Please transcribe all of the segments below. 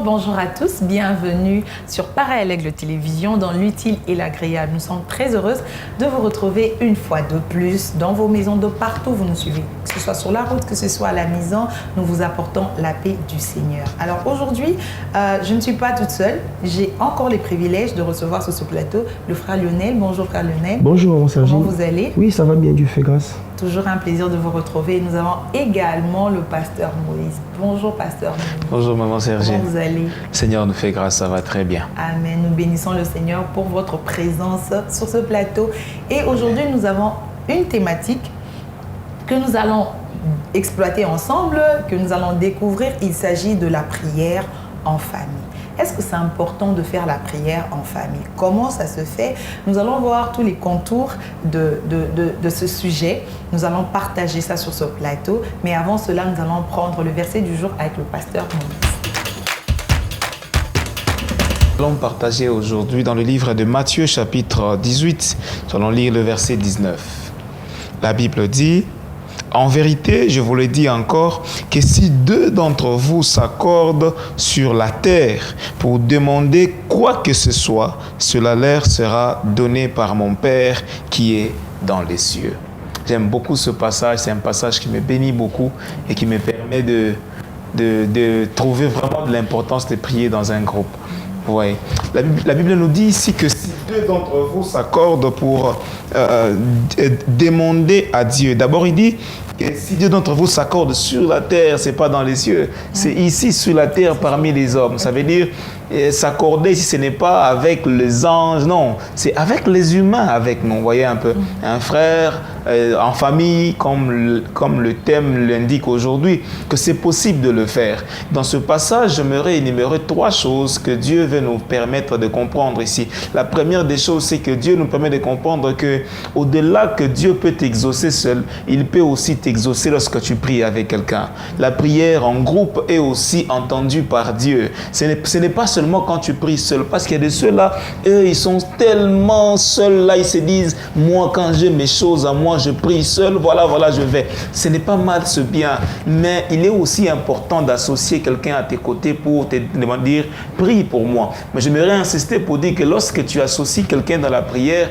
Bonjour à tous, bienvenue sur Pareil Aigle Télévision dans l'utile et l'agréable. Nous sommes très heureuses de vous retrouver une fois de plus dans vos maisons, de partout où vous nous suivez, que ce soit sur la route, que ce soit à la maison, nous vous apportons la paix du Seigneur. Alors aujourd'hui, je ne suis pas toute seule, j'ai encore les privilèges de recevoir sur ce plateau le frère Lionel. Bonjour frère Lionel. Bonjour mon Sergi. Comment vous allez? Oui, ça va bien, Dieu fait grâce. Toujours un plaisir de vous retrouver. Nous avons également le pasteur Moïse. Bonjour pasteur Moïse. Bonjour maman Sergi. Comment vous allez? Seigneur nous fait grâce, ça va très bien. Amen. Nous bénissons le Seigneur pour votre présence sur ce plateau. Et aujourd'hui, nous avons une thématique que nous allons exploiter ensemble, que nous allons découvrir. Il s'agit de la prière en famille. Est-ce que c'est important de faire la prière en famille? Comment ça se fait? Nous allons voir tous les contours de ce sujet. Nous allons partager ça sur ce plateau. Mais avant cela, nous allons prendre le verset du jour avec le pasteur Moïse. Nous allons partager aujourd'hui dans le livre de Matthieu chapitre 18. Nous allons lire le verset 19. La Bible dit: en vérité, je vous le dis encore, que si deux d'entre vous s'accordent sur la terre pour demander quoi que ce soit, cela leur sera donné par mon Père qui est dans les cieux. J'aime beaucoup ce passage, c'est un passage qui me bénit beaucoup et qui me permet de trouver vraiment de l'importance de prier dans un groupe. Ouais. La Bible nous dit ici que si deux d'entre vous s'accordent pour demander à Dieu, d'abord il dit que si deux d'entre vous s'accordent sur la terre, c'est pas dans les cieux, c'est ici sur la terre parmi les hommes. Ça veut dire s'accorder si ce n'est pas avec les anges, non, c'est avec les humains avec nous. Vous voyez un peu, un frère en famille, comme le thème l'indique aujourd'hui, que c'est possible de le faire. Dans ce passage, j'aimerais énumérer trois choses que Dieu veut nous permettre de comprendre ici. La première des choses, c'est que Dieu nous permet de comprendre que au-delà que Dieu peut t'exaucer seul, il peut aussi t'exaucer lorsque tu pries avec quelqu'un. La prière en groupe est aussi entendue par Dieu. Ce n'est pas seulement quand tu pries seul, parce qu'il y a de ceux-là, eux, ils sont tellement seuls là, ils se disent, moi, quand j'ai mes choses à moi, je prie seul, voilà, je vais. Ce n'est pas mal, ce bien, mais il est aussi important d'associer quelqu'un à tes côtés pour te dire, prie pour moi. Mais j'aimerais insister pour dire que lorsque tu associes quelqu'un dans la prière,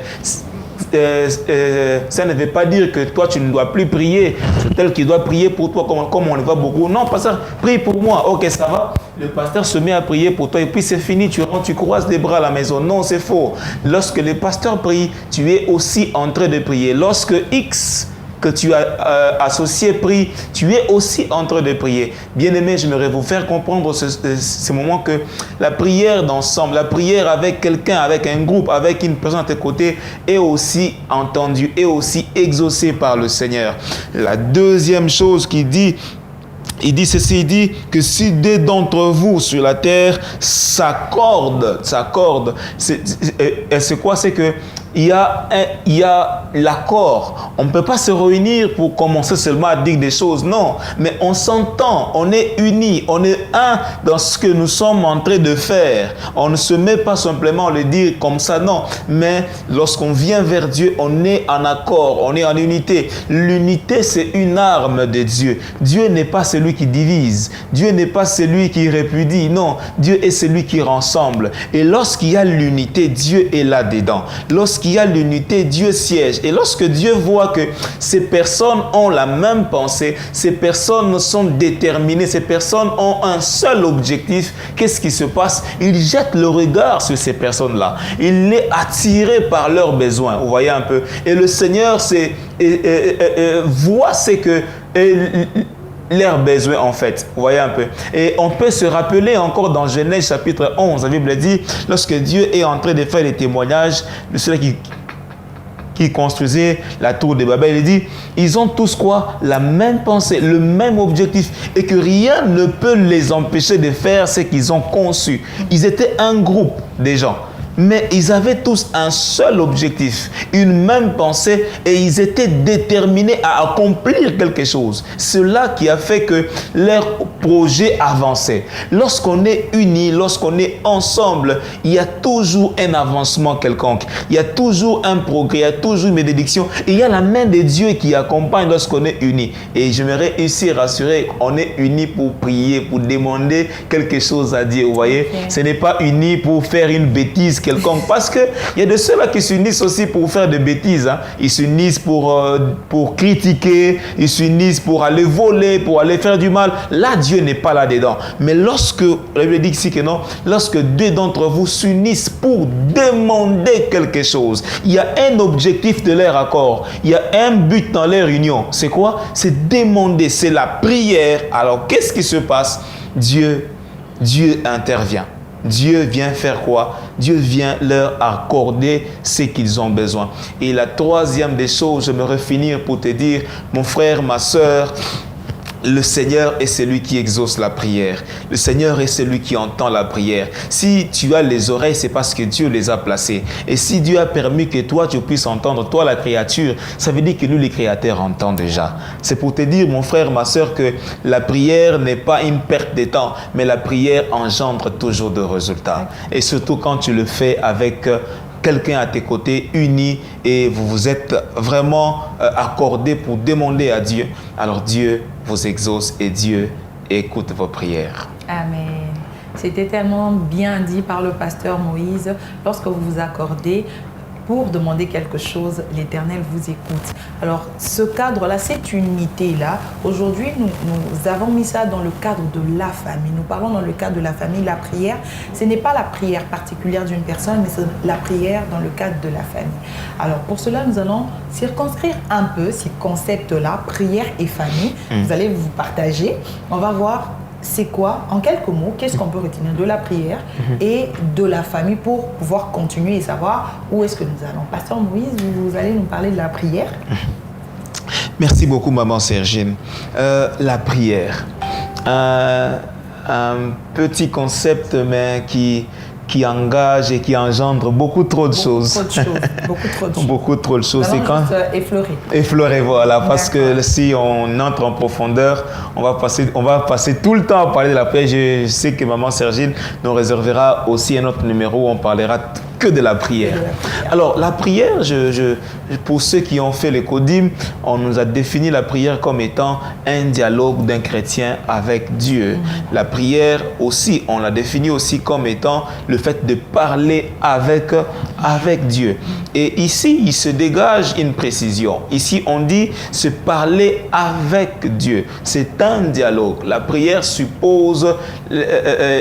ça ne veut pas dire que toi tu ne dois plus prier, c'est tel qui doit prier pour toi comme on le voit beaucoup. Non, pasteur, prie pour moi, ok, ça va. Le pasteur se met à prier pour toi et puis c'est fini, tu rentres, tu croises les bras à la maison. Non, c'est faux. Lorsque le pasteur prie, tu es aussi en train de prier. Lorsque X que tu as associé prie, tu es aussi en train de prier. Bien-aimé, j'aimerais vous faire comprendre ce moment que la prière d'ensemble, la prière avec quelqu'un, avec un groupe, avec une personne à tes côtés est aussi entendue, est aussi exaucée par le Seigneur. La deuxième chose qu'il dit, il dit ceci, il dit que si deux d'entre vous sur la terre s'accordent, c'est quoi? C'est que il y a l'accord. On ne peut pas se réunir pour commencer seulement à dire des choses. Non, mais on s'entend, on est unis, on est un dans ce que nous sommes en train de faire. On ne se met pas simplement à le dire comme ça, non. Mais lorsqu'on vient vers Dieu, on est en accord, on est en unité. L'unité, c'est une arme de Dieu. Dieu n'est pas celui qui divise. Dieu n'est pas celui qui répudie. Non, Dieu est celui qui rassemble. Et lorsqu'il y a l'unité, Dieu est là-dedans. Lorsqu'il y a l'unité, Dieu siège. Et lorsque Dieu voit que ces personnes ont la même pensée, ces personnes sont déterminées, ces personnes ont un seul objectif, qu'est-ce qui se passe? Il jette le regard sur ces personnes-là. Il est attiré par leurs besoins. Vous voyez un peu. Et le Seigneur voit ce que leurs besoins en fait, vous voyez un peu. Et on peut se rappeler encore dans Genèse chapitre 11, la Bible dit, lorsque Dieu est en train de faire les témoignages de ceux qui construisaient la tour de Babel, il dit, ils ont tous quoi? La même pensée, le même objectif, et que rien ne peut les empêcher de faire ce qu'ils ont conçu. Ils étaient un groupe de gens. Mais ils avaient tous un seul objectif, une même pensée, et ils étaient déterminés à accomplir quelque chose. C'est cela qui a fait que leur projet avançait. Lorsqu'on est unis, lorsqu'on est ensemble, il y a toujours un avancement quelconque. Il y a toujours un progrès, il y a toujours une bénédiction. Et il y a la main de Dieu qui accompagne lorsqu'on est unis. Et j'aimerais ici rassurer, on est unis pour prier, pour demander quelque chose à Dieu. Vous voyez, ce n'est pas unis pour faire une bêtise quelconque, parce qu'il y a de ceux-là qui s'unissent aussi pour faire des bêtises. Ils s'unissent pour critiquer, ils s'unissent pour aller voler, pour aller faire du mal. Là, Dieu n'est pas là-dedans. Mais lorsque, la Bible dit ici que non, lorsque deux d'entre vous s'unissent pour demander quelque chose, il y a un objectif de leur accord, il y a un but dans leur union. C'est quoi? C'est demander, c'est la prière. Alors, qu'est-ce qui se passe? Dieu intervient. Dieu vient faire quoi? Dieu vient leur accorder ce qu'ils ont besoin. Et la troisième des choses, j'aimerais finir pour te dire, mon frère, ma soeur, le Seigneur est celui qui exauce la prière. Le Seigneur est celui qui entend la prière. Si tu as les oreilles, c'est parce que Dieu les a placées. Et si Dieu a permis que toi, tu puisses entendre, toi la créature, ça veut dire que nous, les créateurs, entendons déjà. C'est pour te dire, mon frère, ma soeur, que la prière n'est pas une perte de temps, mais la prière engendre toujours de résultats. Et surtout quand tu le fais avec quelqu'un à tes côtés, uni, et vous vous êtes vraiment accordé pour demander à Dieu, alors Dieu vous exauce et Dieu écoute vos prières. Amen. C'était tellement bien dit par le pasteur Moïse. Lorsque vous vous accordez pour demander quelque chose, l'Éternel vous écoute. Alors, ce cadre-là, cette unité-là, aujourd'hui, nous avons mis ça dans le cadre de la famille. Nous parlons dans le cadre de la famille. La prière, ce n'est pas la prière particulière d'une personne, mais c'est la prière dans le cadre de la famille. Alors, pour cela, nous allons circonscrire un peu ces concepts-là, prière et famille. Vous allez vous partager. On va voir c'est quoi, en quelques mots, qu'est-ce qu'on peut retenir de la prière et de la famille pour pouvoir continuer et savoir où est-ce que nous allons. Pasteur Moïse, vous allez nous parler de la prière. Merci beaucoup, maman Sergine. La prière, un petit concept, mais qui engage et qui engendre beaucoup trop de choses. Beaucoup trop de choses. C'est quand effleurer, voilà. Parce que si on entre en profondeur, on va passer tout le temps à parler de la prière. Je sais que maman Sergine nous réservera aussi un autre numéro où on parlera que de la prière. Alors, la prière, pour ceux qui ont fait les codim, on nous a défini la prière comme étant un dialogue d'un chrétien avec Dieu. La prière aussi, on l'a défini aussi comme étant le fait de parler avec Dieu. Et ici, il se dégage une précision. Ici, on dit se parler avec Dieu. C'est un dialogue. La prière suppose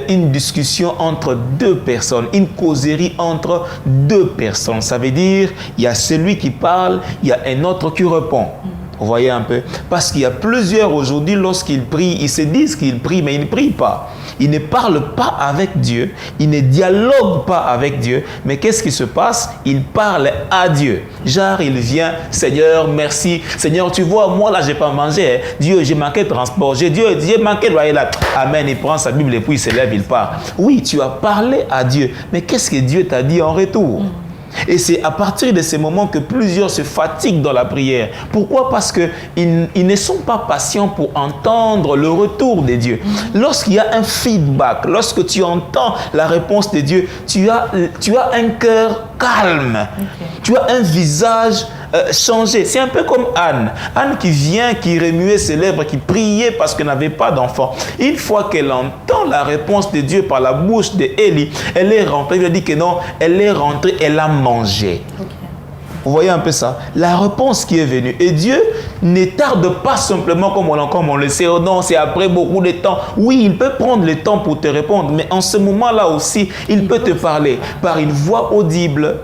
une discussion entre deux personnes, une causerie entre deux personnes. Ça veut dire, il y a celui qui parle, il y a un autre qui répond. Vous voyez un peu? Parce qu'il y a plusieurs aujourd'hui, lorsqu'ils prient, ils se disent qu'ils prient, mais ils ne prient pas. Ils ne parlent pas avec Dieu, ils ne dialoguent pas avec Dieu, mais qu'est-ce qui se passe? Ils parlent à Dieu. Genre, il vient, Seigneur, merci. Seigneur, tu vois, moi là, je n'ai pas mangé. Hein. Dieu, j'ai manqué de transport. J'ai manqué de loyer là. Amen, il prend sa Bible et puis il se lève, il part. Oui, tu as parlé à Dieu, mais qu'est-ce que Dieu t'a dit en retour? Et c'est à partir de ces moments que plusieurs se fatiguent dans la prière. Pourquoi? Parce qu'ils ne sont pas patients pour entendre le retour de Dieu. Lorsqu'il y a un feedback, lorsque tu entends la réponse de Dieu, tu as un cœur calme. Tu as un visage changé. C'est un peu comme Anne. Anne qui vient, qui remuait ses lèvres, qui priait parce qu'elle n'avait pas d'enfant. Une fois qu'elle entend la réponse de Dieu par la bouche d'Élie, elle est rentrée. Il a dit que non, elle est rentrée, elle a mangé. Vous voyez un peu ça? La réponse qui est venue. Et Dieu ne tarde pas simplement comme on le sait. Oh non, c'est après beaucoup de temps. Oui, il peut prendre le temps pour te répondre. Mais en ce moment-là aussi, il peut te parler par une voix audible,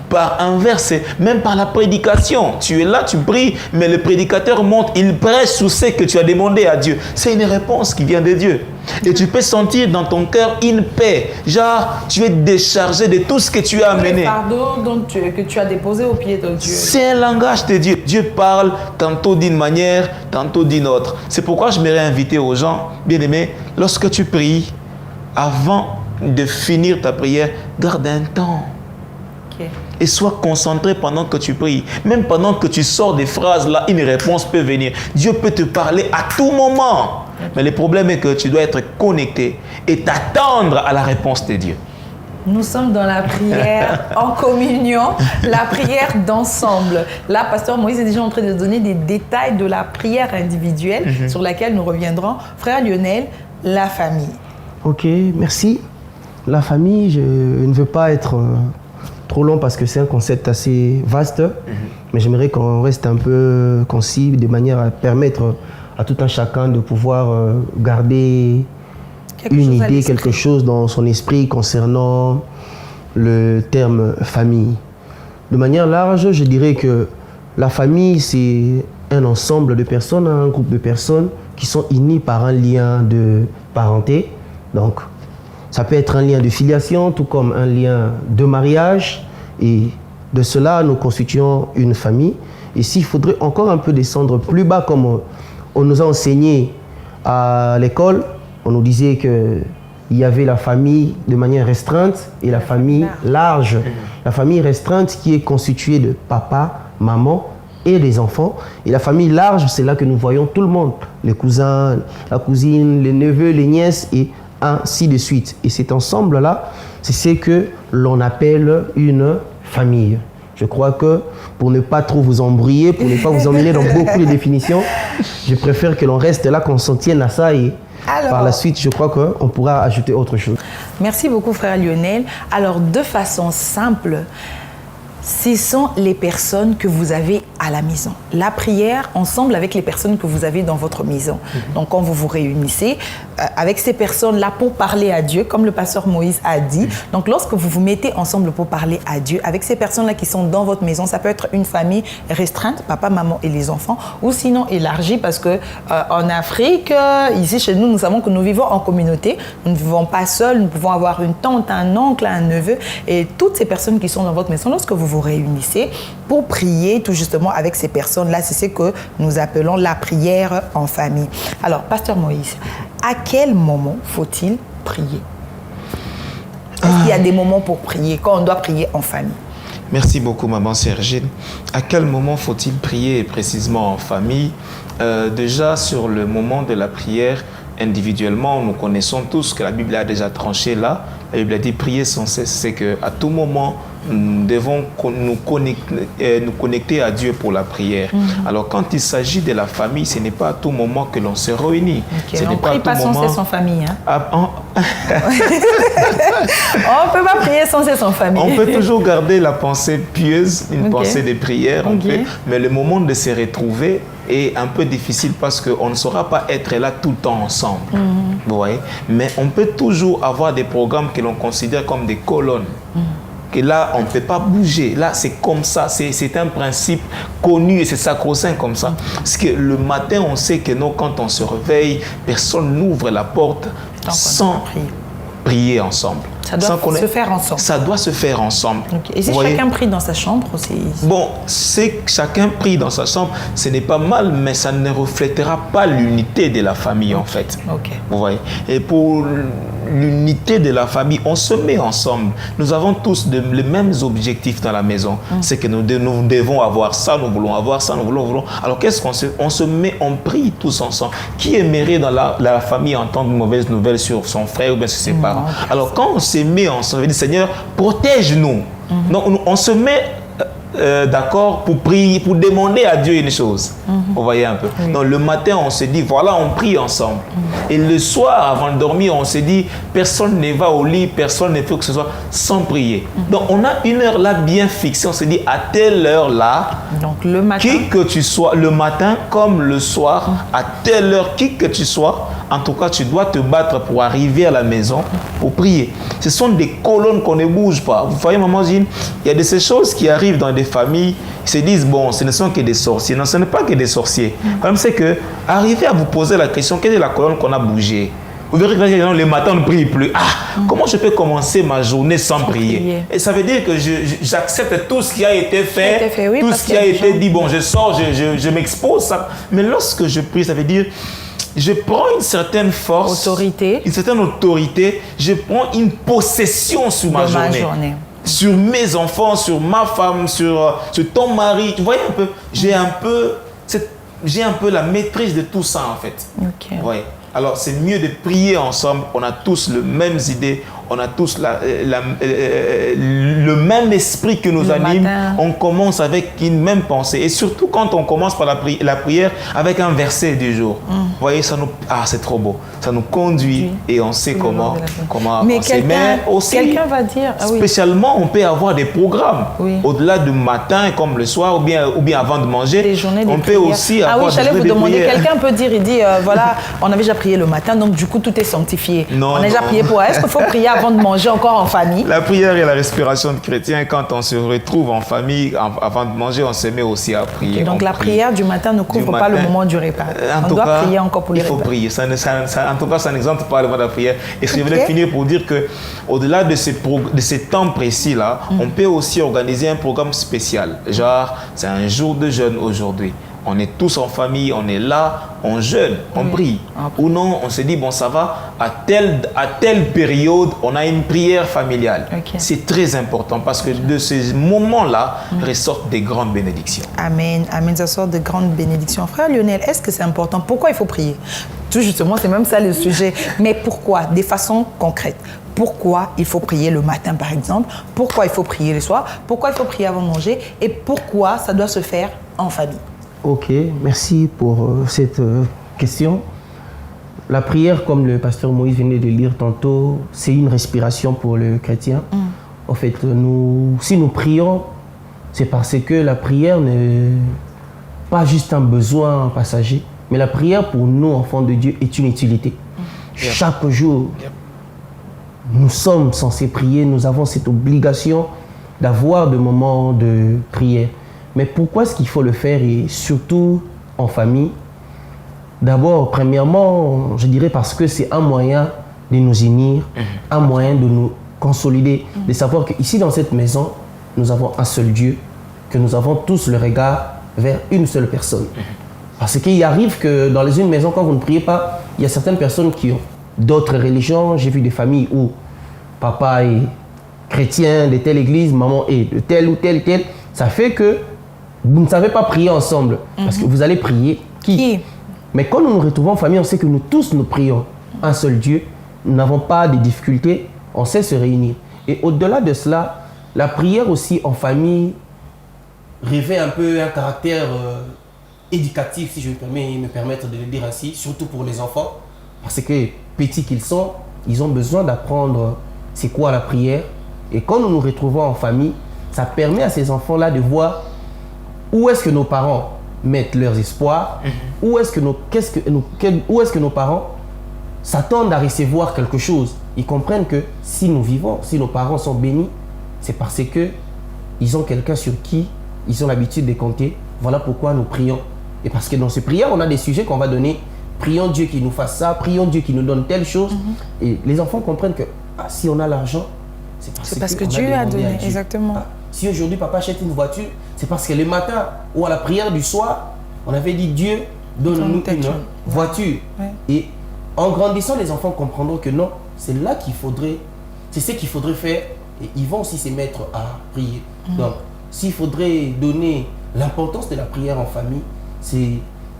par un verset, même par la prédication. Tu es là, tu pries, mais le prédicateur monte, il prêche sur ce que tu as demandé à Dieu. C'est une réponse qui vient de Dieu. Et tu peux sentir dans ton cœur une paix. Genre, tu es déchargé de tout ce que tu as amené. Le fardeau que tu as déposé au pied de Dieu. C'est un langage de Dieu. Dieu parle tantôt d'une manière, tantôt d'une autre. C'est pourquoi je m'aimerais inviter aux gens, bien aimés, lorsque tu pries, avant de finir ta prière, garde un temps. Ok. Et sois concentré pendant que tu pries. Même pendant que tu sors des phrases, là, une réponse peut venir. Dieu peut te parler à tout moment. Mais le problème est que tu dois être connecté et t'attendre à la réponse de Dieu. Nous sommes dans la prière en communion, la prière d'ensemble. Là, Pasteur Moïse est déjà en train de donner des détails de la prière individuelle sur laquelle nous reviendrons. Frère Lionel, la famille. Ok, merci. La famille, je ne veux pas être trop long parce que c'est un concept assez vaste, mais j'aimerais qu'on reste un peu concis de manière à permettre à tout un chacun de pouvoir garder une idée, quelque chose dans son esprit concernant le terme famille. De manière large, je dirais que la famille, c'est un ensemble de personnes, un groupe de personnes qui sont unis par un lien de parenté. Donc, ça peut être un lien de filiation, tout comme un lien de mariage. Et de cela, nous constituons une famille. Et s'il faudrait encore un peu descendre plus bas, comme on nous a enseigné à l'école, on nous disait qu'il y avait la famille de manière restreinte et la famille large. La famille restreinte qui est constituée de papa, maman et les enfants. Et la famille large, c'est là que nous voyons tout le monde. Les cousins, la cousine, les neveux, les nièces et ainsi de suite. Et cet ensemble-là, c'est ce que l'on appelle une famille. Je crois que pour ne pas trop vous embrouiller, pour ne pas vous emmener dans beaucoup de définitions, je préfère que l'on reste là, qu'on s'en tienne à ça et par la suite, je crois qu'on pourra ajouter autre chose. Merci beaucoup, frère Lionel. Alors, de façon simple, ce sont les personnes que vous avez à la maison. La prière ensemble avec les personnes que vous avez dans votre maison. Donc, quand vous vous réunissez avec ces personnes-là pour parler à Dieu, comme le pasteur Moïse a dit. Donc, lorsque vous vous mettez ensemble pour parler à Dieu, avec ces personnes-là qui sont dans votre maison, ça peut être une famille restreinte, papa, maman et les enfants, ou sinon élargie parce que en Afrique, ici chez nous, nous savons que nous vivons en communauté. Nous ne vivons pas seuls, nous pouvons avoir une tante, un oncle, un neveu et toutes ces personnes qui sont dans votre maison, lorsque vous vous réunissez pour prier tout justement avec ces personnes-là, c'est ce que nous appelons la prière en famille. Alors, pasteur Moïse, à quel moment faut-il prier? Est-ce qu'il y a des moments pour prier, quand on doit prier en famille? Merci beaucoup, maman Sergine. À quel moment faut-il prier précisément en famille? Déjà, sur le moment de la prière, individuellement, nous connaissons tous que la Bible a déjà tranché là. La Bible a dit prier sans cesse. C'est qu'à tout moment, nous devons nous connecter à Dieu pour la prière. Alors, quand il s'agit de la famille, ce n'est pas à tout moment que l'on se réunit. Okay. On ne prie pas sans cesse en famille. Hein? On ne peut pas prier sans cesse en famille. On peut toujours garder la pensée pieuse, une pensée de prière, mais le moment de se retrouver est un peu difficile parce qu'on ne saura pas être là tout le temps ensemble. Vous voyez? Mais on peut toujours avoir des programmes que l'on considère comme des colonnes. Que là, on ne peut pas bouger. Là, c'est comme ça. C'est un principe connu et c'est sacro-saint comme ça. Parce que le matin, on sait que nous, quand on se réveille, personne n'ouvre la porte sans prier ensemble. Ça doit se faire ensemble. Ça doit se faire ensemble. Okay. Et si chacun prie dans sa chambre aussi? Bon, c'est que chacun prie dans sa chambre, ce n'est pas mal, mais ça ne reflètera pas l'unité de la famille en fait. Vous voyez? Et pour l'unité de la famille, on se met ensemble. Nous avons tous les mêmes objectifs dans la maison. C'est que nous devons avoir ça, nous voulons avoir ça, nous voulons. Alors qu'est-ce qu'on se... On se met, on prie tous ensemble. Qui aimerait dans la famille entendre une mauvaise nouvelle sur son frère ou bien sur ses parents? Alors quand on se met ensemble, on dit Seigneur, protège-nous. Donc on se met d'accord pour prier, pour demander à Dieu une chose. Vous voyez un peu. Donc le matin, on se dit, voilà, on prie ensemble. Et le soir, avant de dormir, on se dit, personne ne va au lit, personne ne fait que ce soit sans prier. Donc on a une heure là bien fixée. On se dit, à telle heure là, donc, le matin, qui que tu sois, le matin comme le soir, à telle heure, qui que tu sois, en tout cas, tu dois te battre pour arriver à la maison pour prier. Ce sont des colonnes qu'on ne bouge pas. Vous voyez, maman Gine, il y a de ces choses qui arrivent dans des familles, ils se disent, bon, ce ne sont que des sorciers. Non, ce n'est pas que des sorciers. Le problème, c'est que, arriver à vous poser la question, quelle est la colonne qu'on a bougée? Vous verrez que le matin, on ne prie plus. Comment je peux commencer ma journée sans prier? Et ça veut dire que j'accepte tout ce qui a été fait, tout ce qui a été dit. Bon, je sors, je m'expose. Mais lorsque je prie, ça veut dire... Je prends une certaine force, une certaine autorité, je prends une possession sur ma journée. sur mes enfants, sur ma femme, sur ton mari. Vous voyez un peu, j'ai un peu la maîtrise de tout ça en fait. Ok. Vous voyez. Alors c'est mieux de prier ensemble, on a tous les mêmes idées, on a tous le même esprit que nous anime, on commence avec une même pensée. Et surtout quand on commence par la prière avec un verset du jour. Vous voyez, ça nous... Ah, c'est trop beau. Ça nous conduit et on sait comment mais avancer. Mais aussi, quelqu'un va dire... spécialement, on peut avoir des programmes. Au-delà du matin comme le soir ou bien avant de manger. Des journées de on peut aussi avoir des j'allais vous demander, quelqu'un peut dire, il dit, voilà, on avait déjà prié le matin, donc du coup, tout est sanctifié. Non, on a déjà prié pour... Est-ce qu'il faut prier avant de manger encore en famille? La prière et la respiration de chrétien, quand on se retrouve en famille, avant de manger, on se met aussi à prier. Donc la prière du matin ne couvre pas le moment du repas. On doit prier encore pour le repas. Il faut prier. En tout cas, ça n'exempte pas le moment de la prière. Et je voulais finir pour dire qu'au-delà de ces temps précis-là, on peut aussi organiser un programme spécial. Genre, c'est un jour de jeûne aujourd'hui. On est tous en famille, on est là, on jeûne, on prie. Ou non, on se dit, bon, ça va, à telle période, on a une prière familiale. C'est très important parce que de ces moments-là ressortent des grandes bénédictions. Amen, amen, ça sort de grandes bénédictions. Frère Lionel, est-ce que c'est important? Pourquoi il faut prier? Tout justement, c'est même ça le sujet. Mais pourquoi? Des façons concrètes. Pourquoi il faut prier le matin, par exemple? Pourquoi il faut prier le soir? Pourquoi il faut prier avant de manger? Et pourquoi ça doit se faire en famille? Ok, merci pour cette question. La prière, comme le pasteur Moïse venait de lire tantôt, c'est une respiration pour le chrétien. En fait, si nous prions, c'est parce que la prière n'est pas juste un besoin passager, mais la prière pour nous, enfants de Dieu, est une utilité. Chaque jour, nous sommes censés prier, nous avons cette obligation d'avoir des moments de prière. Mais pourquoi est-ce qu'il faut le faire, et surtout en famille? D'abord, premièrement, je dirais parce que c'est un moyen de nous unir, un moyen de nous consolider, de savoir qu'ici dans cette maison, nous avons un seul Dieu, que nous avons tous le regard vers une seule personne. Parce qu'il arrive que dans une maison, quand vous ne priez pas, il y a certaines personnes qui ont d'autres religions. J'ai vu des familles où papa est chrétien de telle église, maman est de telle ou telle. Ça fait que vous ne savez pas prier ensemble, parce que vous allez prier qui? Mais quand nous nous retrouvons en famille, on sait que nous tous nous prions un seul Dieu, nous n'avons pas de difficultés, on sait se réunir. Et au-delà de cela, la prière aussi en famille revêt un peu un caractère éducatif, si je me permettre de le dire ainsi, surtout pour les enfants, parce que petits qu'ils sont, ils ont besoin d'apprendre c'est quoi la prière. Et quand nous nous retrouvons en famille, ça permet à ces enfants-là de voir où est-ce que nos parents mettent leurs espoirs, où est-ce que nos parents s'attendent à recevoir quelque chose. Ils comprennent que si nous vivons, si nos parents sont bénis, c'est parce que ils ont quelqu'un sur qui ils ont l'habitude de compter. Voilà pourquoi nous prions. Et parce que dans ces prières, on a des sujets qu'on va donner. Prions Dieu qui nous fasse ça, prions Dieu qui nous donne telle chose. Et les enfants comprennent que si on a l'argent, c'est parce que Dieu a donné. Exactement. Si aujourd'hui papa achète une voiture, c'est parce que le matin ou à la prière du soir, on avait dit Dieu donne-nous une voiture. Et en grandissant, les enfants comprendront que non, c'est là qu'il faudrait, c'est ce qu'il faudrait faire. Et ils vont aussi se mettre à prier. Donc, s'il faudrait donner l'importance de la prière en famille, c'est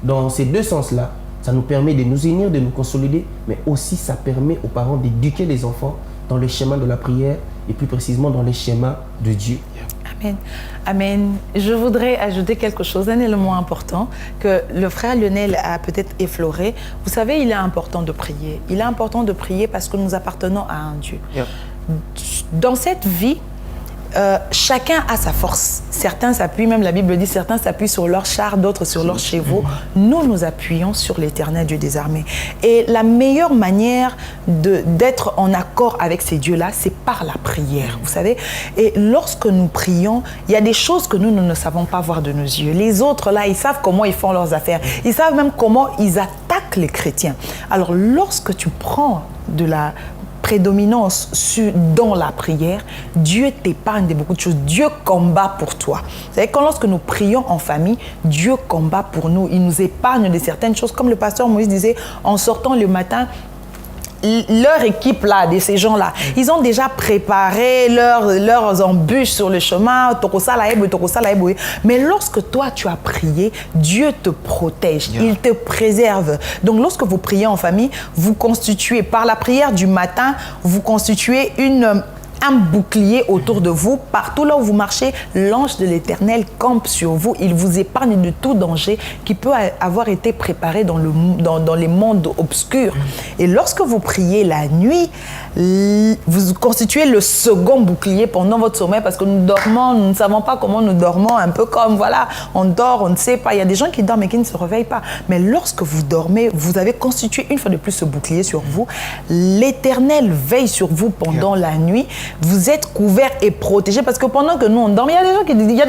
dans ces deux sens-là. Ça nous permet de nous unir, de nous consolider, mais aussi ça permet aux parents d'éduquer les enfants dans le chemin de la prière et plus précisément dans les schémas de Dieu. Amen. Amen. Je voudrais ajouter quelque chose, un élément important que le frère Lionel a peut-être effleuré. Vous savez, il est important de prier. Il est important de prier parce que nous appartenons à un Dieu. Dans cette vie, chacun a sa force. Certains s'appuient, même la Bible dit, certains s'appuient sur leurs chars, d'autres sur leurs chevaux. Nous, nous appuyons sur l'Éternel Dieu des armées. Et la meilleure manière d'être en accord avec ces dieux-là, c'est par la prière, vous savez. Et lorsque nous prions, il y a des choses que nous ne savons pas voir de nos yeux. Les autres, là, ils savent comment ils font leurs affaires. Ils savent même comment ils attaquent les chrétiens. Alors, lorsque tu prends de la prédominance dans la prière, Dieu t'épargne de beaucoup de choses. Dieu combat pour toi. Vous savez, lorsque nous prions en famille, Dieu combat pour nous. Il nous épargne de certaines choses. Comme le pasteur Moïse disait, en sortant le matin, leur équipe là, de ces gens-là, ils ont déjà préparé leurs embûches sur le chemin. Mais lorsque toi, tu as prié, Dieu te protège, il te préserve. Donc, lorsque vous priez en famille, vous constituez, par la prière du matin, vous constituez un bouclier autour de vous. Partout là où vous marchez, l'ange de l'Éternel campe sur vous. Il vous épargne de tout danger qui peut avoir été préparé dans les mondes obscurs. Et lorsque vous priez la nuit, vous constituez le second bouclier pendant votre sommeil, parce que nous dormons, nous ne savons pas comment nous dormons, un peu comme, voilà, on dort, on ne sait pas. Il y a des gens qui dorment et qui ne se réveillent pas. Mais lorsque vous dormez, vous avez constitué une fois de plus ce bouclier sur vous. L'Éternel veille sur vous pendant la nuit. Vous êtes couverts et protégés, parce que pendant que nous on dort, il y a des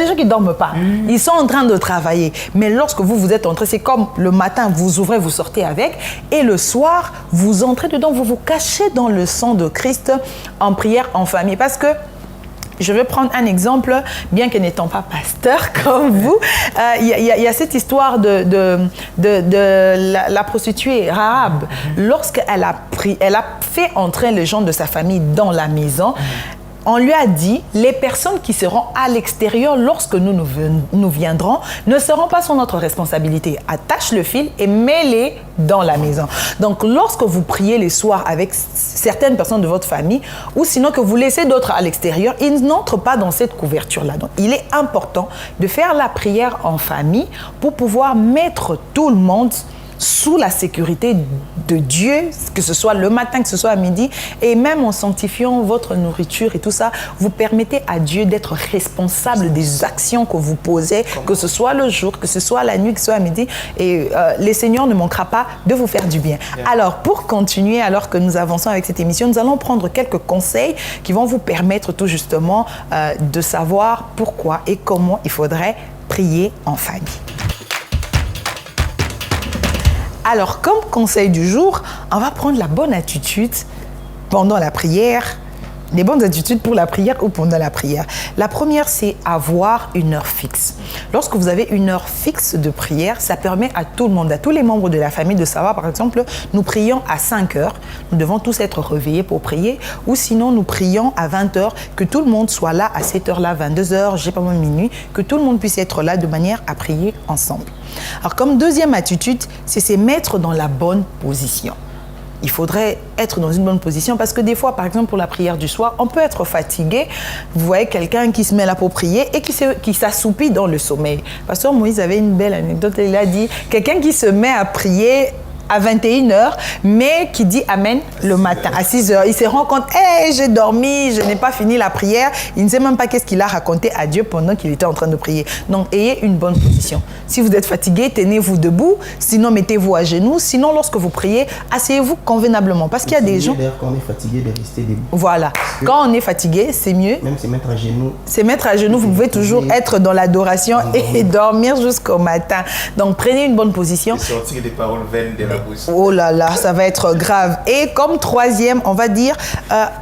gens qui ne dorment pas. Ils sont en train de travailler. Mais lorsque vous êtes entrés, c'est comme le matin, vous ouvrez, vous sortez avec, et le soir, vous entrez dedans, vous vous cachez dans le sang de Christ en prière en famille. Parce que je vais prendre un exemple, bien que n'étant pas pasteur comme vous, il y a cette histoire de la prostituée Rahab. Lorsqu'elle a fait entrer les gens de sa famille dans la maison, on lui a dit, les personnes qui seront à l'extérieur lorsque nous viendrons ne seront pas sous notre responsabilité. Attache le fil et mets-les dans la maison. Donc, lorsque vous priez les soirs avec certaines personnes de votre famille, ou sinon que vous laissez d'autres à l'extérieur, ils n'entrent pas dans cette couverture-là. Donc, il est important de faire la prière en famille pour pouvoir mettre tout le monde sous la sécurité de Dieu, que ce soit le matin, que ce soit à midi, et même en sanctifiant votre nourriture et tout ça, vous permettez à Dieu d'être responsable des actions que vous posez, que ce soit le jour, que ce soit la nuit, que ce soit à midi, et le Seigneur ne manquera pas de vous faire du bien. Alors, pour continuer, alors que nous avançons avec cette émission, nous allons prendre quelques conseils qui vont vous permettre tout justement de savoir pourquoi et comment il faudrait prier en famille. Alors, comme conseil du jour, on va prendre la bonne attitude pendant la prière, les bonnes attitudes pour la prière ou pendant la prière. La première, c'est avoir une heure fixe. Lorsque vous avez une heure fixe de prière, ça permet à tout le monde, à tous les membres de la famille de savoir, par exemple, nous prions à 5 heures, nous devons tous être réveillés pour prier, ou sinon nous prions à 20 heures, que tout le monde soit là à cette heure-là, 22 heures, j'ai pas moins minuit, que tout le monde puisse être là de manière à prier ensemble. Alors, comme deuxième attitude, c'est se mettre dans la bonne position. Il faudrait être dans une bonne position parce que des fois, par exemple, pour la prière du soir, on peut être fatigué. Vous voyez quelqu'un qui se met là pour prier et qui s'assoupit dans le sommeil. Pasteur Moïse avait une belle anecdote. Il a dit, quelqu'un qui se met à prier à 21h, mais qui dit Amen le matin, à 6h. Il se rend compte, hey, j'ai dormi, je n'ai pas fini la prière. Il ne sait même pas qu'est-ce qu'il a raconté à Dieu pendant qu'il était en train de prier. Donc, ayez une bonne position. Si vous êtes fatigué, tenez-vous debout. Sinon, mettez-vous à genoux. Sinon, lorsque vous priez, asseyez-vous convenablement. Parce qu'il y a des gens... Quand on est fatigué, de rester debout. Voilà. Quand on est fatigué, c'est mieux. Même se mettre à genoux. Se mettre à genoux, vous pouvez toujours être dans l'adoration et dormir jusqu'au matin. Donc, prenez une bonne position. Et sortir des paroles vaines de la... Oh là là, ça va être grave. Et comme troisième, on va dire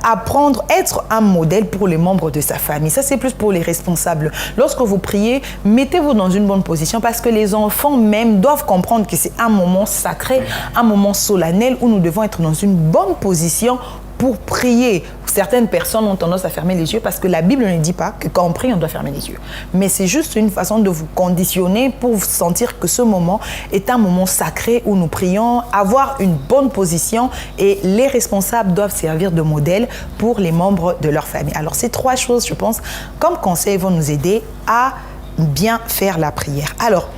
apprendre, être un modèle pour les membres de sa famille. Ça, c'est plus pour les responsables. Lorsque vous priez, mettez-vous dans une bonne position parce que les enfants même doivent comprendre que c'est un moment sacré, un moment solennel où nous devons être dans une bonne position pour prier. Certaines personnes ont tendance à fermer les yeux parce que la Bible ne dit pas que quand on prie, on doit fermer les yeux. Mais c'est juste une façon de vous conditionner pour sentir que ce moment est un moment sacré où nous prions, avoir une bonne position et les responsables doivent servir de modèle pour les membres de leur famille. Alors ces trois choses, je pense, comme conseil, vont nous aider à bien faire la prière. Alors,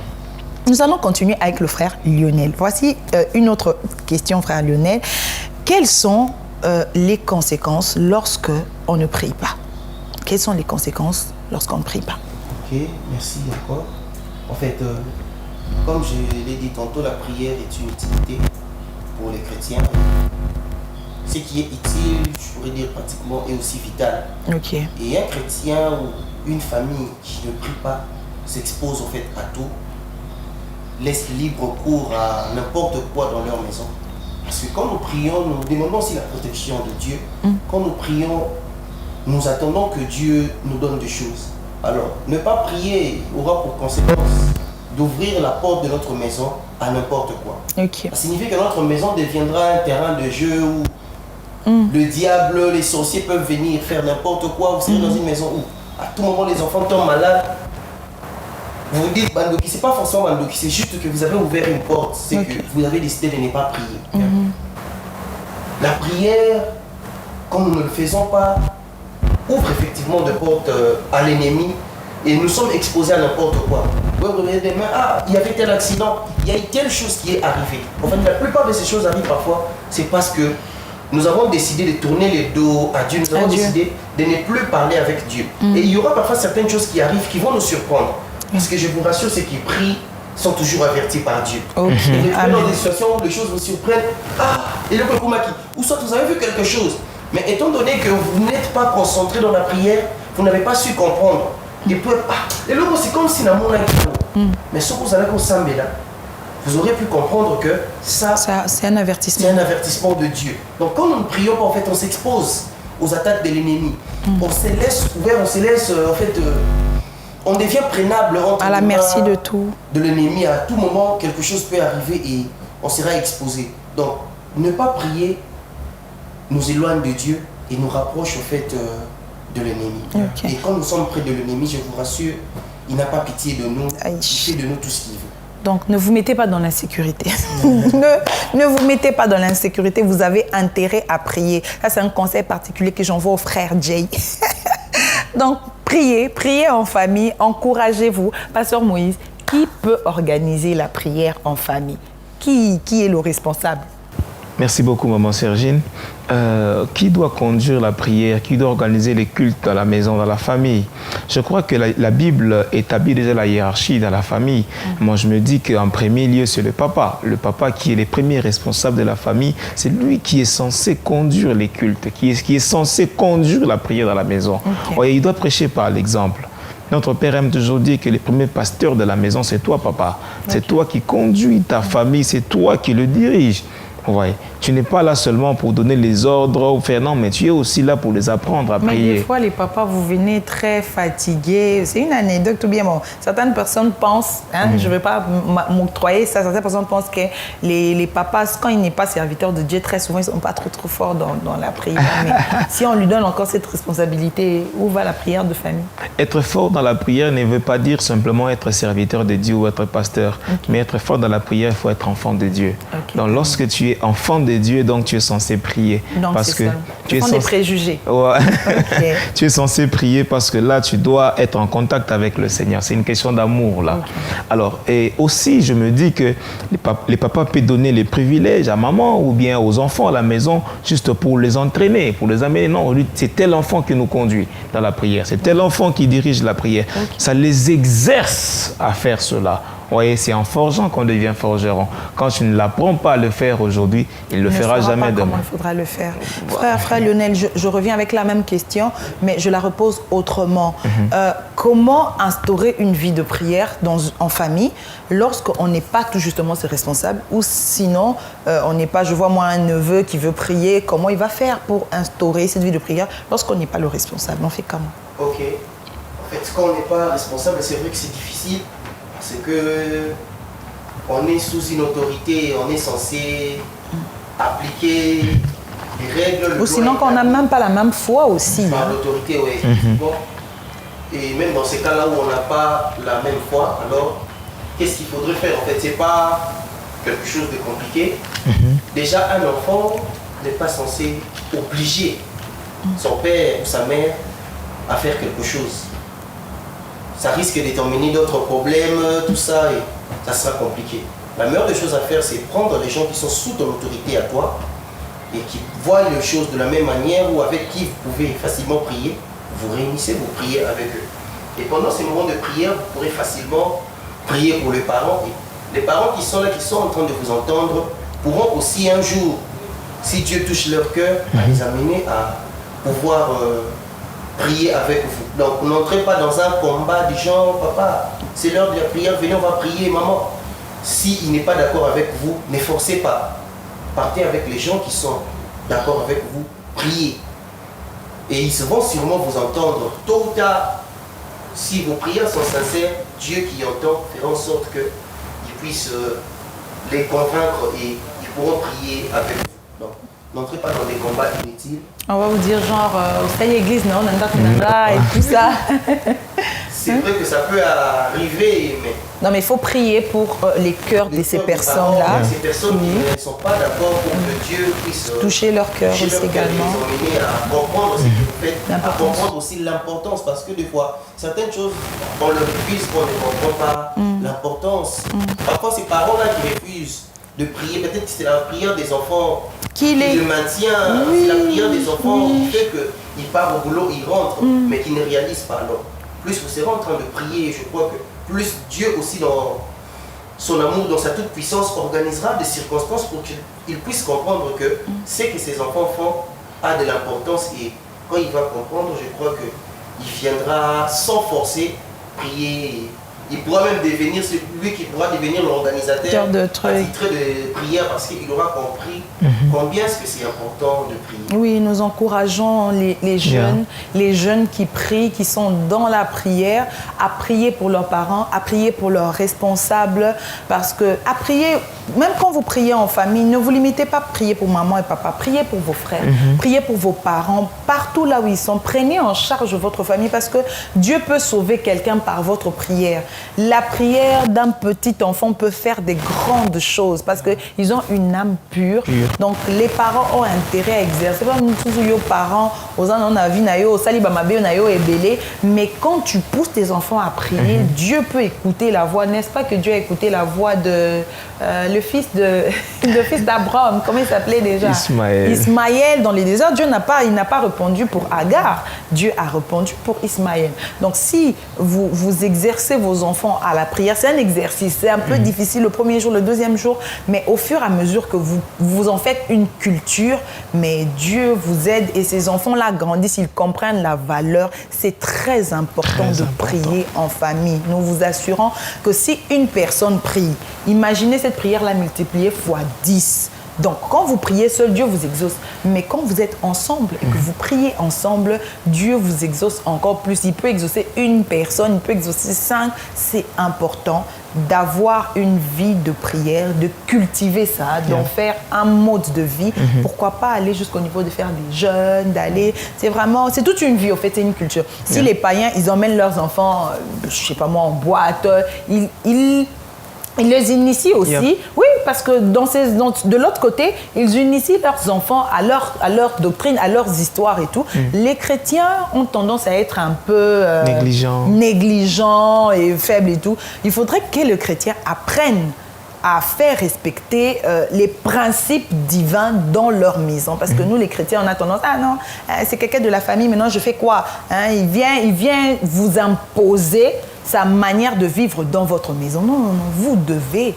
nous allons continuer avec le frère Lionel. Voici une autre question, frère Lionel. Quelles sont les conséquences lorsque on ne prie pas? Quelles sont les conséquences lorsqu'on ne prie pas? Ok, merci encore. En fait, comme je l'ai dit tantôt, la prière est une utilité pour les chrétiens. Ce qui est utile, je pourrais dire pratiquement, est aussi vital. Ok. Et un chrétien ou une famille qui ne prie pas s'expose en fait à tout, laisse libre cours à n'importe quoi dans leur maison. Parce que quand nous prions, nous demandons aussi la protection de Dieu. Quand nous prions, nous attendons que Dieu nous donne des choses. Alors, ne pas prier aura pour conséquence d'ouvrir la porte de notre maison à n'importe quoi. Ok. Ça signifie que notre maison deviendra un terrain de jeu où Le diable, les sorciers peuvent venir faire n'importe quoi. Vous serez dans une maison où à tout moment les enfants tombent malades. Vous vous dites Bandoki, c'est pas forcément Bandoki, c'est juste que vous avez ouvert une porte, c'est que vous avez décidé de ne pas prier. La prière, quand nous ne le faisons pas, ouvre effectivement des portes à l'ennemi et nous sommes exposés à n'importe quoi. Vous regardez demain, il y avait tel accident, il y a eu telle chose qui est arrivée. En fait, la plupart de ces choses arrivent parfois, c'est parce que nous avons décidé de tourner les dos à Dieu, nous avons décidé de ne plus parler avec Dieu. Et il y aura parfois certaines choses qui arrivent qui vont nous surprendre. Parce que je vous rassure, ceux qui prient sont toujours avertis par Dieu. Et vous dans des situations où les choses vous surprennent, et le Kokumaki, ou soit vous avez vu quelque chose, mais étant donné que vous n'êtes pas concentré dans la prière, vous n'avez pas su comprendre. Et puis, et là, c'est comme si l'amour n'a pas. Mais ce que vous allez consommer là, vous aurez pu comprendre que ça c'est un avertissement. C'est un avertissement de Dieu. Donc quand nous ne prions pas, en fait, on s'expose aux attaques de l'ennemi. On se laisse ouvert, on se laisse, en fait, on devient prénable à la merci de tout. De l'ennemi, à tout moment, quelque chose peut arriver et on sera exposé. Donc, ne pas prier nous éloigne de Dieu et nous rapproche, au fait, de l'ennemi. Et quand nous sommes près de l'ennemi, je vous rassure, il n'a pas pitié de nous, il fait de nous tout ce qu'il veut. Donc, ne vous mettez pas dans l'insécurité. ne vous mettez pas dans l'insécurité. Vous avez intérêt à prier. Ça, c'est un conseil particulier que j'envoie au frère Jay. Donc, priez en famille, encouragez-vous. Pasteur Moïse, qui peut organiser la prière en famille? Qui est le responsable? Merci beaucoup, maman Sergine. Qui doit conduire la prière? Qui doit organiser les cultes dans la maison, dans la famille? Je crois que la Bible établit déjà la hiérarchie dans la famille. Moi, je me dis qu'en premier lieu, c'est le papa. Le papa qui est le premier responsable de la famille, c'est lui qui est censé conduire les cultes, qui est censé conduire la prière dans la maison. Et il doit prêcher par l'exemple. Notre Père aime toujours dire que le premier pasteur de la maison, c'est toi, papa. C'est toi qui conduis ta famille, c'est toi qui le diriges. Ouais. Tu n'es pas là seulement pour donner les ordres ou faire non, mais tu es aussi là pour les apprendre à prier. Mais des fois, les papas, vous venez très fatigués. C'est une anecdote tout bien. Bon, certaines personnes pensent, je ne vais pas m'octroyer ça, certaines personnes pensent que les papas, quand ils n'est pas serviteurs de Dieu, très souvent, ils ne sont pas trop forts dans la prière. Mais si on lui donne encore cette responsabilité, où va la prière de famille? Être fort dans la prière ne veut pas dire simplement être serviteur de Dieu ou être pasteur. Mais être fort dans la prière, il faut être enfant de Dieu. Donc, lorsque tu es enfant de Dieu, donc tu es censé prier. Donc, parce que tu es censé... des préjugés. Ouais. Tu es censé prier parce que là, tu dois être en contact avec le Seigneur. C'est une question d'amour, là. Alors, et aussi, je me dis que les papas peuvent donner les privilèges à maman ou bien aux enfants à la maison juste pour les entraîner, pour les amener. Non, c'est tel enfant qui nous conduit dans la prière. C'est tel enfant qui dirige la prière. Ça les exerce à faire cela. Vous voyez, c'est en forgeant qu'on devient forgeron. Quand tu ne l'apprends pas à le faire aujourd'hui, il ne le fera jamais demain. Comment il faudra le faire. Frère Lionel, je reviens avec la même question, mais je la repose autrement. Comment instaurer une vie de prière en famille lorsqu'on n'est pas tout justement ses responsables, ou sinon, on n'est pas, je vois moi un neveu qui veut prier, comment il va faire pour instaurer cette vie de prière lorsqu'on n'est pas le responsable? On fait comment? Ok. En fait, quand on n'est pas responsable, c'est vrai que c'est difficile. Parce que on est sous une autorité, on est censé appliquer les règles. Ou sinon qu'on n'a même pas la même foi aussi. Par l'autorité, oui, effectivement. Et même dans ces cas-là où on n'a pas la même foi, alors qu'est-ce qu'il faudrait faire? En fait, c'est pas quelque chose de compliqué. Déjà, un enfant n'est pas censé obliger son père ou sa mère à faire quelque chose. Ça risque de t'emmener d'autres problèmes, tout ça, et ça sera compliqué. La meilleure des choses à faire, c'est prendre les gens qui sont sous ton autorité à toi et qui voient les choses de la même manière ou avec qui vous pouvez facilement prier. Vous réunissez, vous priez avec eux. Et pendant ces moments de prière, vous pourrez facilement prier pour les parents. Et les parents qui sont là, qui sont en train de vous entendre, pourront aussi un jour, si Dieu touche leur cœur, les amener à pouvoir... prier avec vous. Donc n'entrez pas dans un combat du genre, papa, c'est l'heure de la prière, venez, on va prier, maman. S'il n'est pas d'accord avec vous, ne forcez pas. Partez avec les gens qui sont d'accord avec vous, priez. Et ils vont sûrement vous entendre. Tôt ou tard, si vos prières sont sincères, Dieu qui entend fera en sorte qu'ils puissent les convaincre et ils pourront prier avec vous. Donc, n'entrez pas dans des combats inutiles. On va vous dire genre, au église, non, et tout ça. C'est vrai que ça peut arriver, mais... Non, mais il faut prier pour les cœurs de ces personnes-là. Ces personnes qui ne sont pas d'accord pour que Dieu puisse toucher leur cœur aussi également. Les emmener à comprendre ce que vous faites, à comprendre aussi l'importance, parce que des fois, certaines choses, on le refuse, on ne comprend pas l'importance. Parfois, ces parents-là qui refusent de prier, peut-être que c'est la prière des enfants qui le maintient, c'est la prière des enfants qui fait qu'ils partent au boulot, ils rentrent, mais qui ne réalisent pas. Alors, plus vous serez en train de prier, je crois que plus Dieu aussi dans son amour, dans sa toute puissance, organisera des circonstances pour qu'il puisse comprendre que ce que ses enfants font a de l'importance, et quand il va comprendre, je crois qu'il viendra sans forcer prier. Il pourra même devenir celui qui pourra devenir l'organisateur attitré de prière, parce qu'il aura compris combien est-ce que c'est important de prier. Oui, nous encourageons les jeunes qui prient, qui sont dans la prière, à prier pour leurs parents, à prier pour leurs responsables, parce que à prier, même quand vous priez en famille, ne vous limitez pas à prier pour maman et papa, priez pour vos frères, priez pour vos parents, partout là où ils sont, prenez en charge votre famille, parce que Dieu peut sauver quelqu'un par votre prière. La prière d'un petit enfant peut faire des grandes choses parce qu'ils ont une âme pure. Donc, les parents ont intérêt à exercer. Nous tous les parents, mais quand tu pousses tes enfants à prier, Dieu peut écouter la voix. N'est-ce pas que Dieu a écouté la voix de le fils d'Abraham, comment il s'appelait déjà? Ismaël dans les déserts. Dieu n'a pas répondu pour Agar. Dieu a répondu pour Ismaël. Donc, si vous exercez vos enfants à la prière, c'est un exercice, c'est un peu difficile le premier jour, le deuxième jour, mais au fur et à mesure que vous en faites une culture, mais Dieu vous aide et ces enfants-là grandissent, ils comprennent la valeur. C'est très important de prier en famille. Nous vous assurons que si une personne prie, imaginez cette prière-là multipliée fois 10. Donc, quand vous priez seul, Dieu vous exauce. Mais quand vous êtes ensemble et que vous priez ensemble, Dieu vous exauce encore plus. Il peut exaucer une personne, il peut exaucer 5. C'est important d'avoir une vie de prière, de cultiver ça, d'en faire un mode de vie. Pourquoi pas aller jusqu'au niveau de faire des jeûnes, d'aller... C'est toute une vie, en fait, c'est une culture. Si les païens, ils emmènent leurs enfants, je sais pas moi, en boîte, ils les initient aussi, oui, parce que de l'autre côté, ils initient leurs enfants à leur doctrine, à leurs histoires et tout. Les chrétiens ont tendance à être un peu négligents et faibles et tout. Il faudrait que le chrétien apprenne à faire respecter les principes divins dans leur maison. Parce que nous, les chrétiens, on a tendance, c'est quelqu'un de la famille, maintenant je fais quoi? Il vient vous imposer sa manière de vivre dans votre maison. Non, vous devez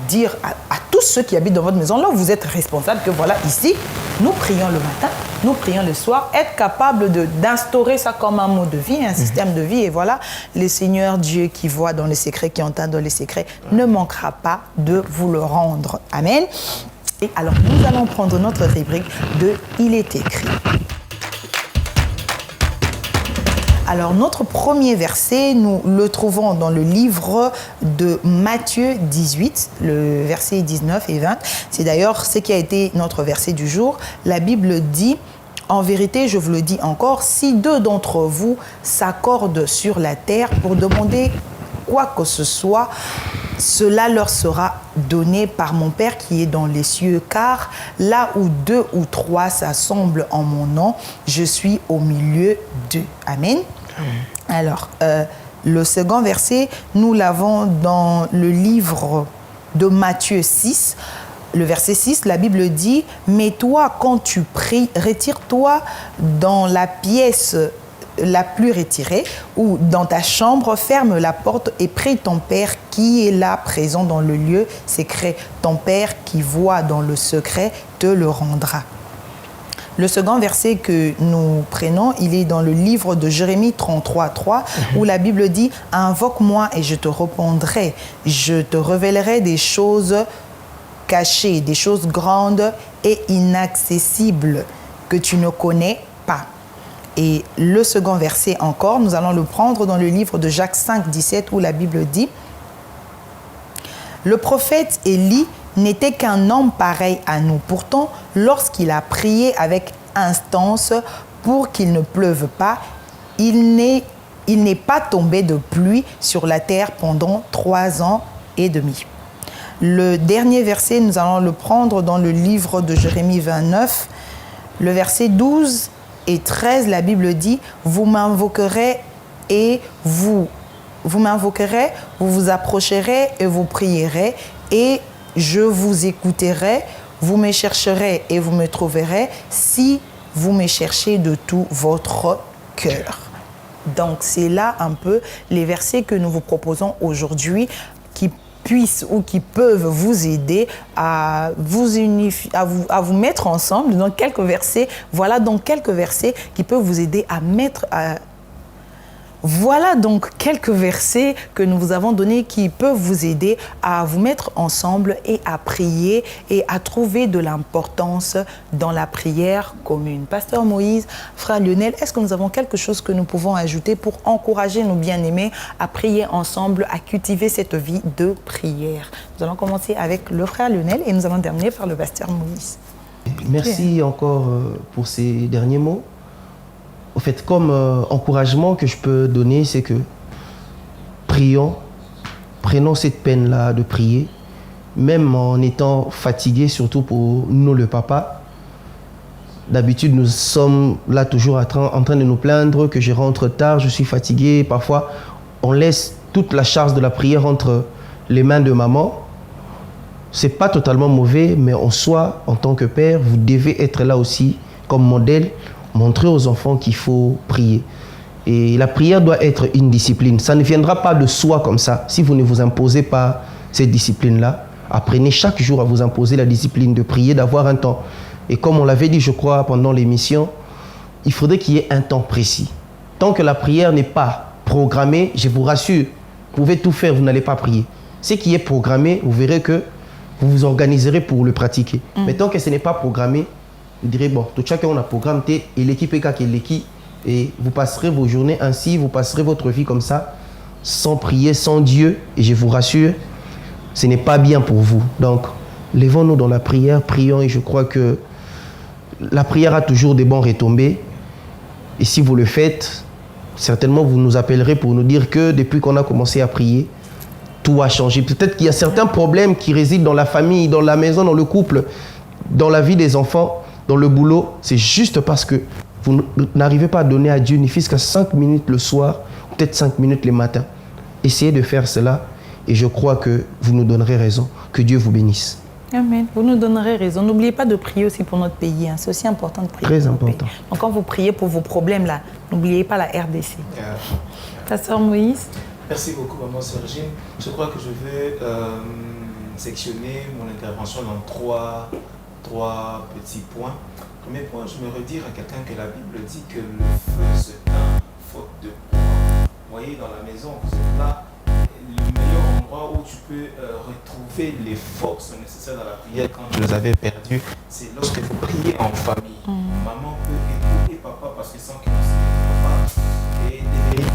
dire à tous ceux qui habitent dans votre maison, là, vous êtes responsable que voilà, ici, nous prions le matin, nous prions le soir, être capable d'instaurer ça comme un mode de vie, un système de vie. Et voilà, le Seigneur Dieu qui voit dans les secrets, qui entend dans les secrets, ne manquera pas de vous le rendre. Amen. Et alors, nous allons prendre notre rubrique de « Il est écrit ». Alors, notre premier verset, nous le trouvons dans le livre de Matthieu 18, le verset 19 et 20. C'est d'ailleurs ce qui a été notre verset du jour. La Bible dit, en vérité, je vous le dis encore, si 2 d'entre vous s'accordent sur la terre pour demander quoi que ce soit, cela leur sera donné par mon Père qui est dans les cieux, car là où 2 ou 3 s'assemblent en mon nom, je suis au milieu d'eux. Amen. Alors, le second verset, nous l'avons dans le livre de Matthieu 6, le verset 6, la Bible dit « Mais toi, quand tu pries, retire-toi dans la pièce la plus retirée ou dans ta chambre, ferme la porte et prie ton Père qui est là présent dans le lieu secret. Ton Père qui voit dans le secret te le rendra. » Le second verset que nous prenons, il est dans le livre de Jérémie 33:3, où la Bible dit « Invoque-moi et je te répondrai, je te révélerai des choses cachées, des choses grandes et inaccessibles que tu ne connais pas. » Et le second verset encore, nous allons le prendre dans le livre de Jacques 5:17, où la Bible dit « Le prophète Élie n'était qu'un homme pareil à nous. Pourtant, lorsqu'il a prié avec instance pour qu'il ne pleuve pas, il n'est pas tombé de pluie sur la terre pendant 3 ans et demi. Le dernier verset, nous allons le prendre dans le livre de Jérémie 29, le verset 12 et 13, la Bible dit « Vous m'invoquerez et vous m'invoquerez, vous vous approcherez et vous prierez, et je vous écouterai, vous me chercherez et vous me trouverez, si vous me cherchez de tout votre cœur. » Donc, c'est là un peu les versets que nous vous proposons aujourd'hui qui puissent ou qui peuvent vous aider à vous unifier, à vous mettre ensemble dans quelques versets. Voilà donc quelques versets qui peuvent vous aider à mettre Voilà donc quelques versets que nous vous avons donnés qui peuvent vous aider à vous mettre ensemble et à prier et à trouver de l'importance dans la prière commune. Pasteur Moïse, frère Lionel, est-ce que nous avons quelque chose que nous pouvons ajouter pour encourager nos bien-aimés à prier ensemble, à cultiver cette vie de prière? Nous allons commencer avec le frère Lionel et nous allons terminer par le pasteur Moïse. Merci encore pour ces derniers mots. En fait, comme encouragement que je peux donner, c'est que prions, prenons cette peine-là de prier, même en étant fatigués, surtout pour nous, le papa. D'habitude, nous sommes là toujours en train de nous plaindre que je rentre tard, je suis fatigué. Parfois, on laisse toute la charge de la prière entre les mains de maman. Ce n'est pas totalement mauvais, mais en soi, en tant que père, vous devez être là aussi comme modèle, montrer aux enfants qu'il faut prier. Et la prière doit être une discipline. Ça ne viendra pas de soi comme ça. Si vous ne vous imposez pas cette discipline-là, apprenez chaque jour à vous imposer la discipline de prier, d'avoir un temps. Et comme on l'avait dit, je crois, pendant l'émission, il faudrait qu'il y ait un temps précis. Tant que la prière n'est pas programmée, je vous rassure, vous pouvez tout faire, vous n'allez pas prier. Ce qui est programmé, vous verrez que vous vous organiserez pour le pratiquer. Mais tant que ce n'est pas programmé, vous direz, bon, tout chacun on a programme, et l'équipe est qui est l'équipe, et vous passerez vos journées ainsi, vous passerez votre vie comme ça, sans prier, sans Dieu, et je vous rassure, ce n'est pas bien pour vous. Donc, levons-nous dans la prière, prions, et je crois que la prière a toujours des bons retombées, et si vous le faites, certainement vous nous appellerez pour nous dire que depuis qu'on a commencé à prier, tout a changé. Peut-être qu'il y a certains problèmes qui résident dans la famille, dans la maison, dans le couple, dans la vie des enfants, dans le boulot, c'est juste parce que vous n'arrivez pas à donner à Dieu ni fils qu'à 5 minutes le soir, peut-être 5 minutes le matin. Essayez de faire cela et je crois que vous nous donnerez raison. Que Dieu vous bénisse. Amen. Vous nous donnerez raison. N'oubliez pas de prier aussi pour notre pays. C'est aussi important de prier. Très important. Donc quand vous priez pour vos problèmes là, n'oubliez pas la RDC. Pasteur Moïse. Merci beaucoup, maman Sergine. Je crois que je vais sectionner mon intervention dans trois petits points. Premier point, je me redire à quelqu'un que la Bible dit que le feu s'éteint faute de bois. Vous voyez, dans la maison, vous êtes là, le meilleur endroit où tu peux retrouver les forces nécessaires dans la prière quand je les avais perdues, c'est lorsque vous priez en famille. Maman peut écouter papa parce que sans qu'il ne sait papa. Et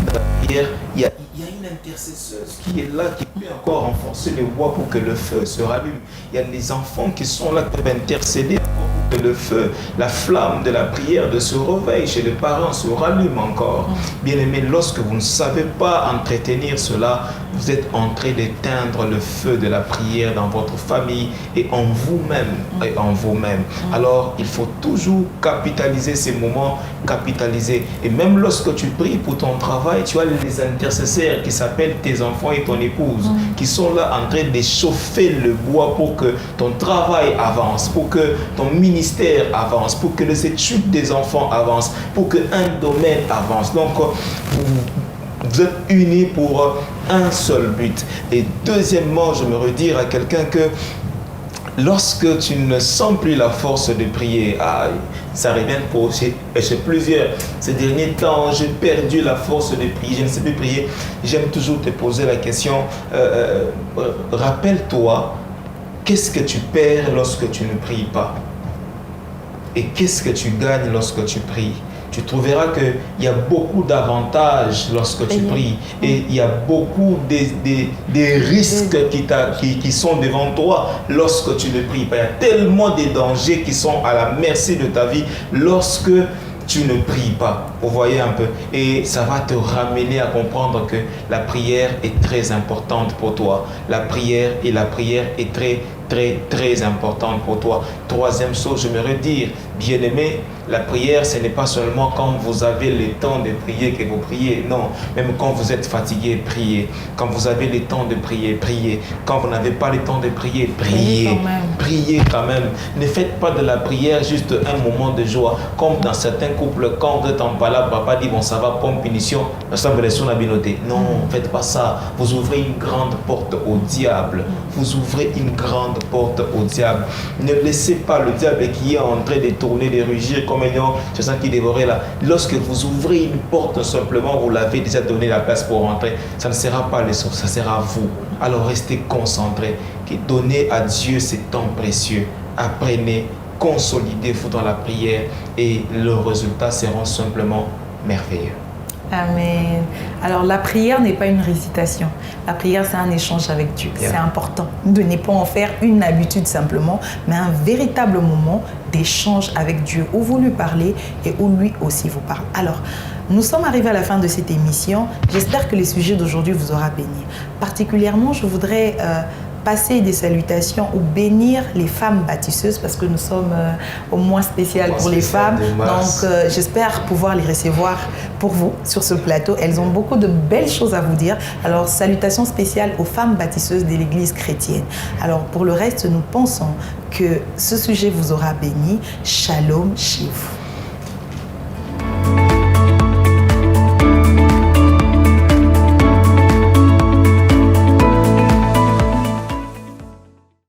dans la prière, il y a une intercesseuse qui est là, qui peut encore renforcer le bois pour que le feu se rallume. Il y a des enfants qui sont là, qui peuvent intercéder pour que le feu, la flamme de la prière, de se réveil chez les parents se rallume encore. Bien aimé, lorsque vous ne savez pas entretenir cela, vous êtes en train d'éteindre le feu de la prière dans votre famille et en vous-même. Alors, il faut toujours capitaliser ces moments, capitaliser. Et même lorsque tu pries pour ton travail, tu as les intercesseurs qui s'appellent tes enfants et ton épouse, qui sont là en train de chauffer le bois pour que ton travail avance, pour que ton ministère avance, pour que les études des enfants avancent, pour qu'un domaine avance. Donc, vous êtes unis pour un seul but. Et deuxièmement, je me redire à quelqu'un que lorsque tu ne sens plus la force de prier, ça revient chez plusieurs. Ces derniers temps, j'ai perdu la force de prier, je ne sais plus prier. J'aime toujours te poser la question, rappelle-toi, qu'est-ce que tu perds lorsque tu ne pries pas? Et qu'est-ce que tu gagnes lorsque tu pries? tu trouveras qu'il y a beaucoup d'avantages lorsque tu pries. Et il y a beaucoup des risques qui sont devant toi lorsque tu ne pries pas. Il y a tellement de dangers qui sont à la merci de ta vie lorsque tu ne pries pas. Vous voyez un peu. Et ça va te ramener à comprendre que la prière est très importante pour toi. La prière est très, très, très importante pour toi. Troisième chose, j'aimerais dire, bien-aimé, la prière, ce n'est pas seulement quand vous avez le temps de prier que vous priez. Non, même quand vous êtes fatigué, priez. Quand vous avez le temps de prier, priez. Quand vous n'avez pas le temps de prier, priez. Priez quand même. Ne faites pas de la prière juste un moment de joie. Comme dans certains couples, quand vous êtes en palabre, papa dit, bon, ça va, pomme, punition, non, faites pas ça. Vous ouvrez une grande porte au diable. Vous ouvrez une grande porte au diable. Ne laissez pas le diable qui est en train de tourner, de rugir comme un lion, c'est ça qui dévorait là. Lorsque vous ouvrez une porte, simplement, vous l'avez déjà donné la place pour rentrer. Ça ne sera pas les sources, ça sera vous. Alors restez concentrés. Donnez à Dieu ces temps précieux. Apprenez, consolidez-vous dans la prière et le résultat sera simplement merveilleux. Amen. Alors la prière n'est pas une récitation. La prière, c'est un échange avec Dieu. C'est important de ne pas en faire une habitude simplement, mais un véritable moment d'échange avec Dieu où vous lui parlez et où lui aussi vous parle. Alors, nous sommes arrivés à la fin de cette émission. J'espère que les sujets d'aujourd'hui vous aura béni. Particulièrement, je voudrais passer des salutations ou bénir les femmes bâtisseuses parce que nous sommes au mois spécial pour les femmes. Donc, j'espère pouvoir les recevoir pour vous sur ce plateau. Elles ont beaucoup de belles choses à vous dire. Alors, salutations spéciales aux femmes bâtisseuses de l'Église chrétienne. Alors, pour le reste, nous pensons que ce sujet vous aura béni. Shalom chez vous.